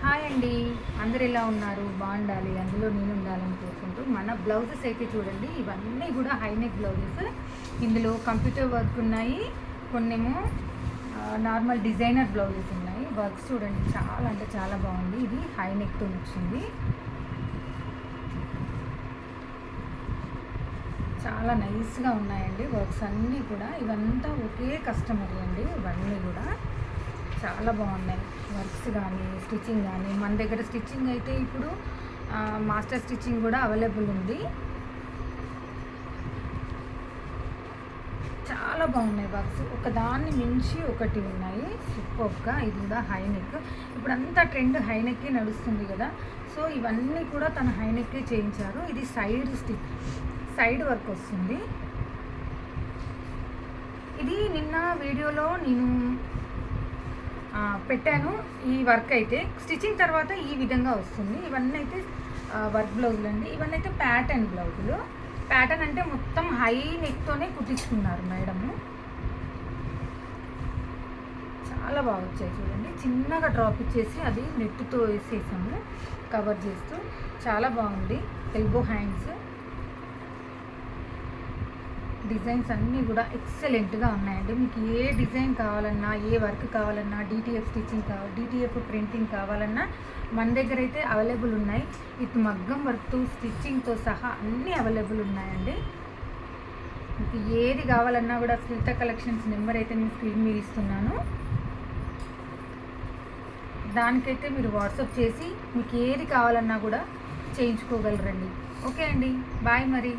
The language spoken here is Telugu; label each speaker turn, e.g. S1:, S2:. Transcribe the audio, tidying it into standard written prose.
S1: హాయ్ అండి, అందరు ఎలా ఉన్నారు? బాగుండాలి, అందులో నేను ఉండాలని కోరుకుంటూ మన బ్లౌజెస్ అయితే చూడండి, ఇవన్నీ కూడా హైనెక్ బ్లౌజెస్. ఇందులో కంప్యూటర్ వర్క్ ఉన్నాయి, కొన్నేమో నార్మల్ డిజైనర్ బ్లౌజెస్ ఉన్నాయి. వర్క్స్ చూడండి, చాలా అంటే చాలా బాగుంది. ఇది హైనెక్తో వచ్చింది, చాలా నైస్గా ఉన్నాయండి వర్క్స్ అన్నీ కూడా. ఇవంతా ఒకే కస్టమర్ అండి, ఇవన్నీ కూడా చాలా బాగున్నాయి. వర్క్స్ కానీ స్టిచ్చింగ్ కానీ, మన దగ్గర స్టిచ్చింగ్ అయితే ఇప్పుడు మాస్టర్ స్టిచ్చింగ్ కూడా అవైలబుల్ ఉంది. చాలా బాగున్నాయి వర్క్స్, ఒకదాన్ని మించి ఒకటి ఉన్నాయి. సూపర్గా. ఇది కూడా హైనెక్, ఇప్పుడు అంతా ట్రెండ్ హైనెక్కే నడుస్తుంది కదా. సో ఇవన్నీ కూడా తన హైనెక్కే చేయించారు. ఇది సైడ్ వర్క్ వస్తుంది. ఇది నిన్న వీడియోలో నేను పెట్టాను. ఈ వర్క్ అయితే స్టిచ్చింగ్ తర్వాత ఈ విధంగా వస్తుంది. ఇవన్నీ అయితే వర్క్ బ్లౌజులు అండి. ఇవన్నీ అయితే ప్యాటర్న్ బ్లౌజులు. ప్యాటర్న్ అంటే మొత్తం హై నెక్తోనే కుట్టించుకున్నారు మేడము. చాలా బాగా వచ్చాయి చూడండి. చిన్నగా డ్రాప్ ఇచ్చేసి అది నెట్తో వేసేసాము కవర్ చేస్తూ. చాలా బాగుంది. ఎల్బో హ్యాండ్స్ డిజైన్స్ అన్నీ కూడా ఎక్సలెంట్గా ఉన్నాయండి. మీకు ఏ డిజైన్ కావాలన్నా, ఏ వర్క్ కావాలన్నా, డిటిఎఫ్ స్టిచ్చింగ్ డిటిఎఫ్ ప్రింటింగ్ కావాలన్నా మన దగ్గర అయితే అవైలబుల్ ఉన్నాయి. విత్ మగ్గం వర్క్తో స్టిచ్చింగ్తో సహా అన్నీ అవైలబుల్ ఉన్నాయండి. మీకు ఏది కావాలన్నా కూడా శ్రీత కలెక్షన్స్ నెంబర్ అయితే నేను స్క్రీన్ మీద ఇస్తున్నాను. దానికైతే మీరు వాట్సాప్ చేసి మీకు ఏది కావాలన్నా కూడా చేయించుకోగలరండి. ఓకే అండి, బాయ్ మరి.